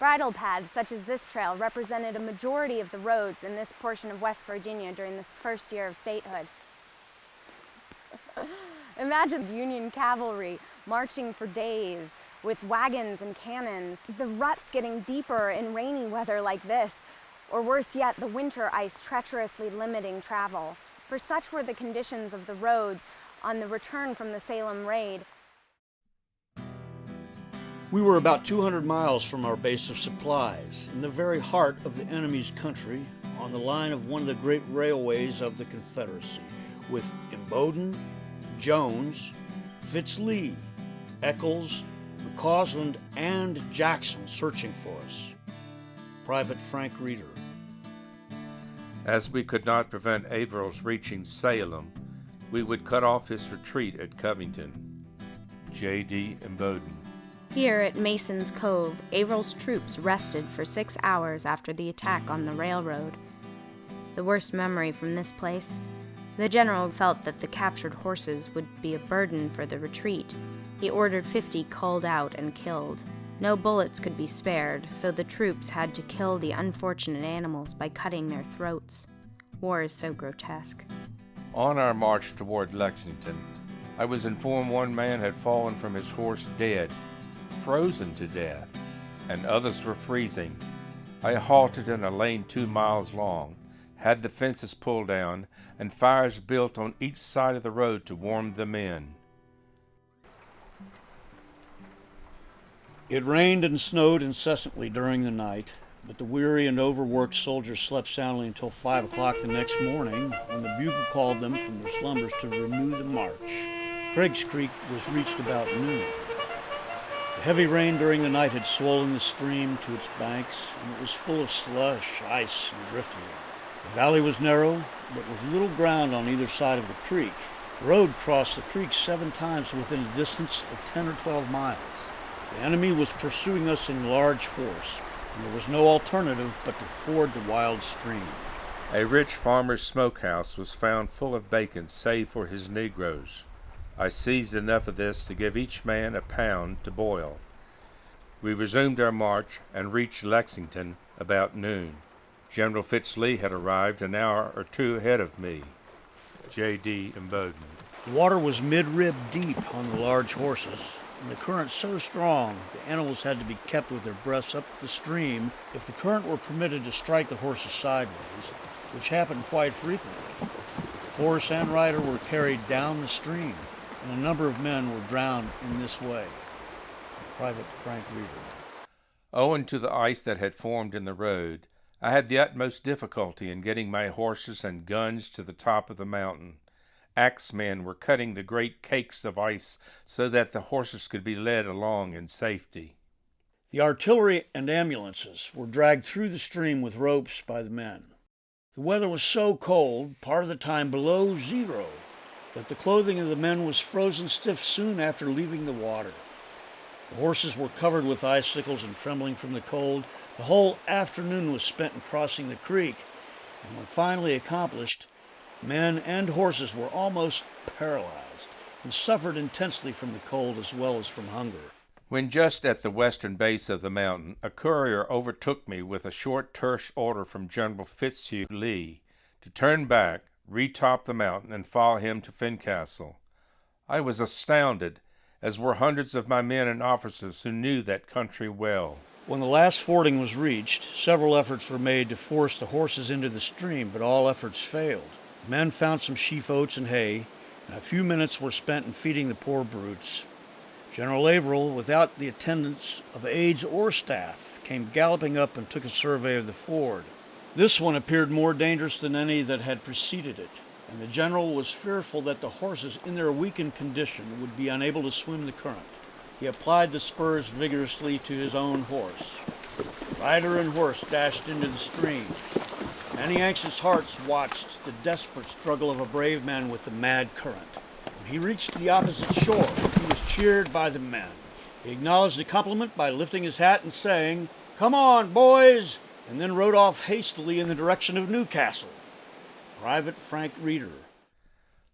Bridle paths such as this trail represented a majority of the roads in this portion of West Virginia during this first year of statehood. Imagine Union cavalry marching for days with wagons and cannons, the ruts getting deeper in rainy weather like this, or worse yet, the winter ice treacherously limiting travel. For such were the conditions of the roads on the return from the Salem raid. We were about 200 miles from our base of supplies, in the very heart of the enemy's country, on the line of one of the great railways of the Confederacy, with Imboden, Jones, Fitz-Lee, Eccles, McCausland, and Jackson searching for us. Private Frank Reeder. As we could not prevent Averell's reaching Salem, we would cut off his retreat at Covington. J.D. Imboden. Here at Mason's Cove, Averell's troops rested for 6 hours after the attack on the railroad. The worst memory from this place: the general felt that the captured horses would be a burden for the retreat. He ordered 50 culled out and killed. No bullets could be spared, so the troops had to kill the unfortunate animals by cutting their throats. War is so grotesque. On our march toward Lexington, I was informed one man had fallen from his horse dead, frozen to death, and others were freezing. I halted in a lane 2 miles long, had the fences pulled down, and fires built on each side of the road to warm the men. It rained and snowed incessantly during the night, but the weary and overworked soldiers slept soundly until 5 o'clock the next morning, when the bugle called them from their slumbers to renew the march. Craig's Creek was reached about noon. The heavy rain during the night had swollen the stream to its banks, and it was full of slush, ice, and driftwood. The valley was narrow, but with little ground on either side of the creek. The road crossed the creek 7 times within a distance of 10 or 12 miles. The enemy was pursuing us in large force, and there was no alternative but to ford the wild stream. A rich farmer's smokehouse was found full of bacon, save for his negroes. I seized enough of this to give each man a pound to boil. We resumed our march and reached Lexington about noon. General Fitz-Lee had arrived an hour or 2 ahead of me. J.D. Imboden. The water was mid-rib deep on the large horses, and the current so strong the animals had to be kept with their breasts up the stream if the current were permitted to strike the horses sideways, which happened quite frequently. Horse and rider were carried down the stream, and a number of men were drowned in this way. Private Frank Reeder. Owing to the ice that had formed in the road, I had the utmost difficulty in getting my horses and guns to the top of the mountain. Axemen were cutting the great cakes of ice so that the horses could be led along in safety. The artillery and ambulances were dragged through the stream with ropes by the men. The weather was so cold, part of the time below zero, that the clothing of the men was frozen stiff soon after leaving the water. The horses were covered with icicles and trembling from the cold. The whole afternoon was spent in crossing the creek, and when finally accomplished, men and horses were almost paralyzed and suffered intensely from the cold as well as from hunger. When just at the western base of the mountain, a courier overtook me with a short, terse order from General Fitz-Lee to turn back, retop the mountain, and follow him to Fincastle. I was astounded, as were hundreds of my men and officers who knew that country well. When the last fording was reached, several efforts were made to force the horses into the stream, but all efforts failed. The men found some sheaf oats and hay, and a few minutes were spent in feeding the poor brutes. General Averell, without the attendance of aides or staff, came galloping up and took a survey of the ford. This one appeared more dangerous than any that had preceded it, and the general was fearful that the horses in their weakened condition would be unable to swim the current. He applied the spurs vigorously to his own horse. Rider and horse dashed into the stream. Many anxious hearts watched the desperate struggle of a brave man with the mad current. When he reached the opposite shore, he was cheered by the men. He acknowledged the compliment by lifting his hat and saying, "Come on, boys," and then rode off hastily in the direction of Newcastle. Private Frank Reeder.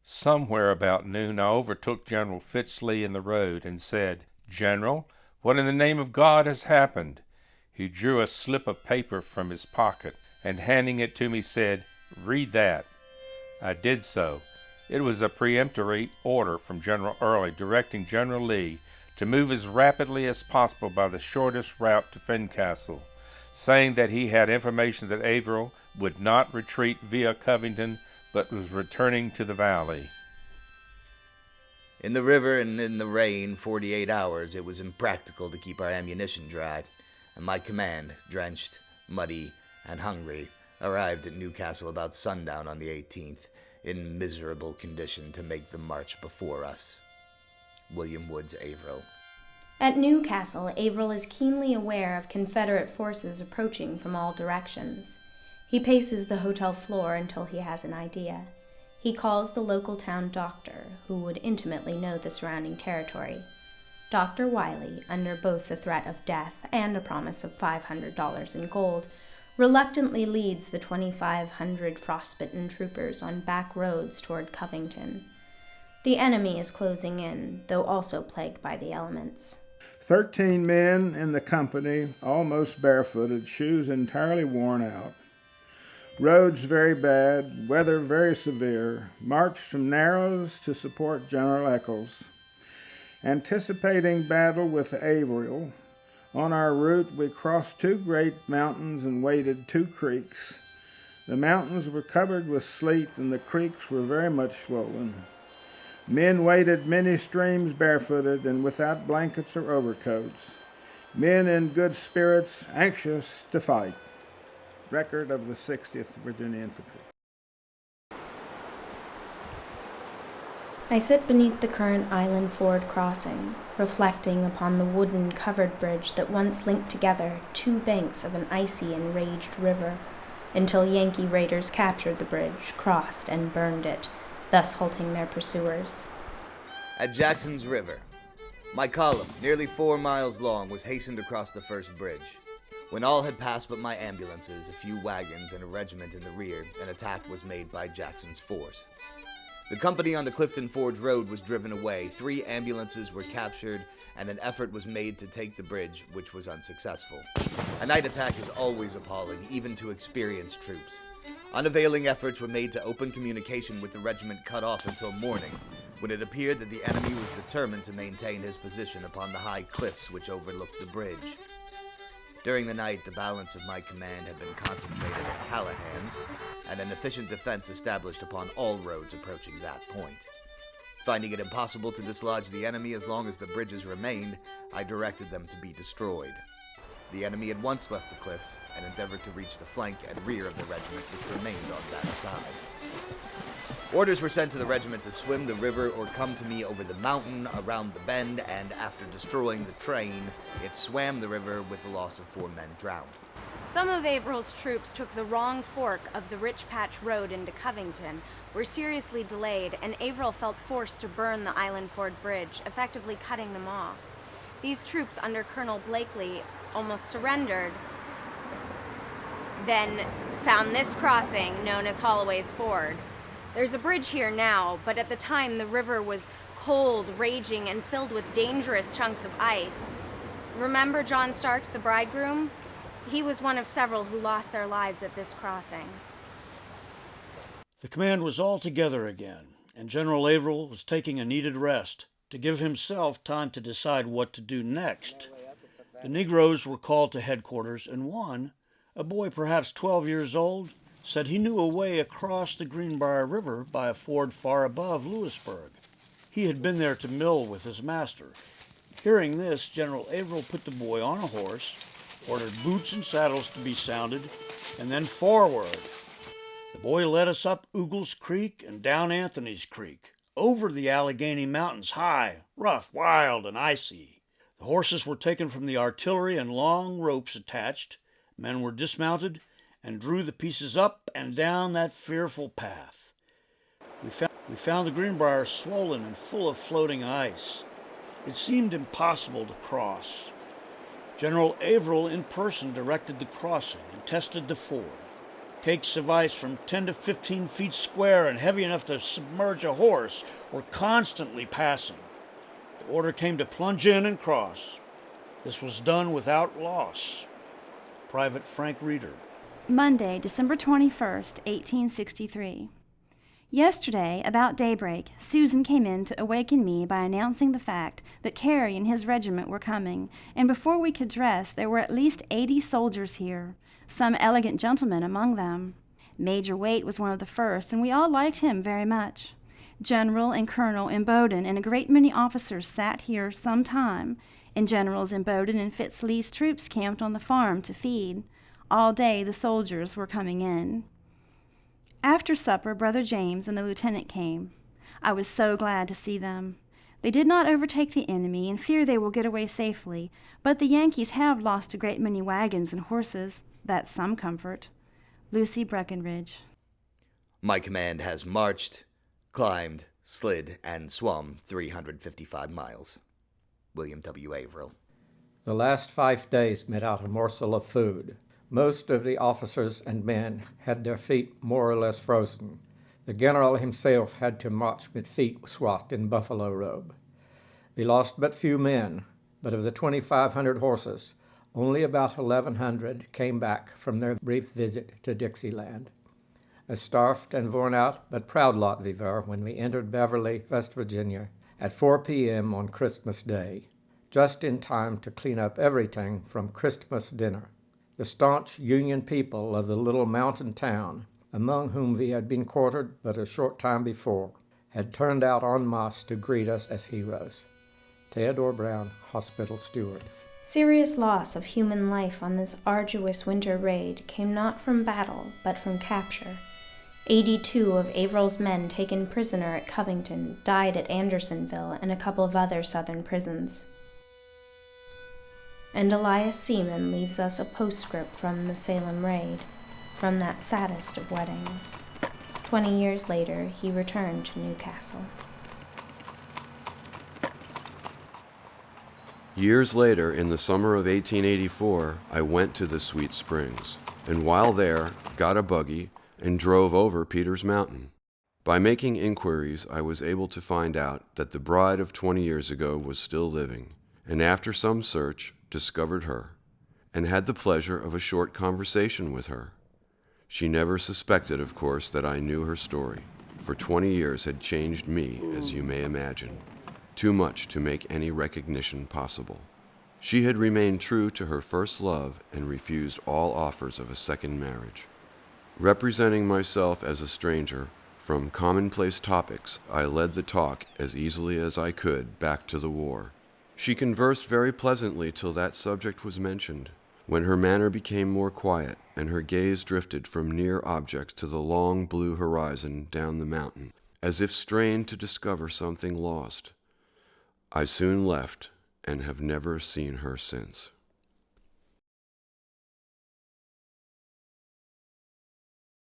Somewhere about noon I overtook General Fitz-Lee in the road and said, "General, what in the name of God has happened?" He drew a slip of paper from his pocket and handing it to me said, "Read that." I did so. It was a peremptory order from General Early directing General Lee to move as rapidly as possible by the shortest route to Fincastle, saying that he had information that Averell would not retreat via Covington but was returning to the valley. In the river and in the rain 48 hours, it was impractical to keep our ammunition dry, and my command, drenched, muddy, and hungry, arrived at Newcastle about sundown on the 18th, in miserable condition to make the march before us. William Woods Averell. At Newcastle, Averell is keenly aware of Confederate forces approaching from all directions. He paces the hotel floor until he has an idea. He calls the local town doctor, who would intimately know the surrounding territory. Dr. Wiley, under both the threat of death and a promise of $500 in gold, reluctantly leads the 2,500 frostbitten troopers on back roads toward Covington. The enemy is closing in, though also plagued by the elements. 13 men in the company, almost barefooted, shoes entirely worn out. Roads very bad, weather very severe, marched from Narrows to support General Eccles. Anticipating battle with Averell, on our route we crossed 2 great mountains and waded 2 creeks. The mountains were covered with sleet and the creeks were very much swollen. Men waded many streams barefooted and without blankets or overcoats. Men in good spirits, anxious to fight. Record of the 60th Virginia Infantry. I sit beneath the current Island Ford crossing, reflecting upon the wooden covered bridge that once linked together 2 banks of an icy and raged river, until Yankee raiders captured the bridge, crossed, and burned it, thus halting their pursuers. At Jackson's River, my column, nearly 4 miles long, was hastened across the first bridge. When all had passed but my ambulances, a few wagons, and a regiment in the rear, an attack was made by Jackson's force. The company on the Clifton Forge Road was driven away, 3 ambulances were captured, and an effort was made to take the bridge, which was unsuccessful. A night attack is always appalling, even to experienced troops. Unavailing efforts were made to open communication with the regiment cut off until morning, when it appeared that the enemy was determined to maintain his position upon the high cliffs which overlooked the bridge. During the night, the balance of my command had been concentrated at Callahan's, and an efficient defense established upon all roads approaching that point. Finding it impossible to dislodge the enemy as long as the bridges remained, I directed them to be destroyed. The enemy had once left the cliffs and endeavored to reach the flank and rear of the regiment which remained on that side. Orders were sent to the regiment to swim the river or come to me over the mountain around the bend, and after destroying the train, it swam the river with the loss of 4 men drowned. Some of Averell's troops took the wrong fork of the Rich Patch Road into Covington, were seriously delayed, and Averell felt forced to burn the Island Ford Bridge, effectively cutting them off. These troops, under Colonel Blakely, almost surrendered, then found this crossing known as Holloway's Ford. There's a bridge here now, but at the time the river was cold, raging, and filled with dangerous chunks of ice. Remember John Starks, the bridegroom? He was one of several who lost their lives at this crossing. The command was all together again, and General Averell was taking a needed rest to give himself time to decide what to do next. The Negroes were called to headquarters, and one, a boy perhaps 12 years old, said he knew a way across the Greenbrier River by a ford far above Louisburg. He had been there to mill with his master. Hearing this, General Averell put the boy on a horse, ordered boots and saddles to be sounded, and then forward. The boy led us up Ougle's Creek and down Anthony's Creek, over the Allegheny Mountains, high, rough, wild, and icy. The horses were taken from the artillery and long ropes attached. Men were dismounted and drew the pieces up and down that fearful path. We found the Greenbrier swollen and full of floating ice. It seemed impossible to cross. General Averell in person directed the crossing and tested the ford. Cakes of ice from 10 to 15 feet square and heavy enough to submerge a horse were constantly passing. The order came to plunge in and cross. This was done without loss. Private Frank Reeder. Monday, December 21st, 1863. Yesterday, about daybreak, Susan came in to awaken me by announcing the fact that Carey and his regiment were coming, and before we could dress, there were at least 80 soldiers here, some elegant gentlemen among them. Major Waite was one of the first, and we all liked him very much. General and Colonel Imboden and a great many officers sat here some time, and Generals Imboden and Fitz-Lee's troops camped on the farm to feed. All day the soldiers were coming in. After supper, Brother James and the lieutenant came. I was so glad to see them. They did not overtake the enemy and fear they will get away safely, but the Yankees have lost a great many wagons and horses. That's some comfort. Lucy Breckenridge. My command has marched, climbed, slid, and swum 355 miles. William W. Averell. The last 5 days met out a morsel of food. Most of the officers and men had their feet more or less frozen. The general himself had to march with feet swathed in buffalo robe. We lost but few men, but of the 2,500 horses, only about 1,100 came back from their brief visit to Dixieland. A starved and worn out but proud lot we were when we entered Beverly, West Virginia, at 4 p.m. on Christmas Day, just in time to clean up everything from Christmas dinner. The staunch Union people of the little mountain town, among whom we had been quartered but a short time before, had turned out en masse to greet us as heroes. Theodore Brown, Hospital Steward. Serious loss of human life on this arduous winter raid came not from battle, but from capture. 82 of Averell's men taken prisoner at Covington died at Andersonville and a couple of other southern prisons. And Elias Seaman leaves us a postscript from the Salem raid, from that saddest of weddings. 20 years later, he returned to Newcastle. Years later, in the summer of 1884, I went to the Sweet Springs, and while there, got a buggy and drove over Peters Mountain. By making inquiries, I was able to find out that the bride of 20 years ago was still living, and after some search, discovered her, and had the pleasure of a short conversation with her. She never suspected, of course, that I knew her story, for 20 years had changed me, as you may imagine, too much to make any recognition possible. She had remained true to her first love and refused all offers of a second marriage. Representing myself as a stranger, from commonplace topics, I led the talk as easily as I could back to the war. She conversed very pleasantly till that subject was mentioned, when her manner became more quiet, and her gaze drifted from near objects to the long blue horizon down the mountain, as if strained to discover something lost. I soon left, and have never seen her since.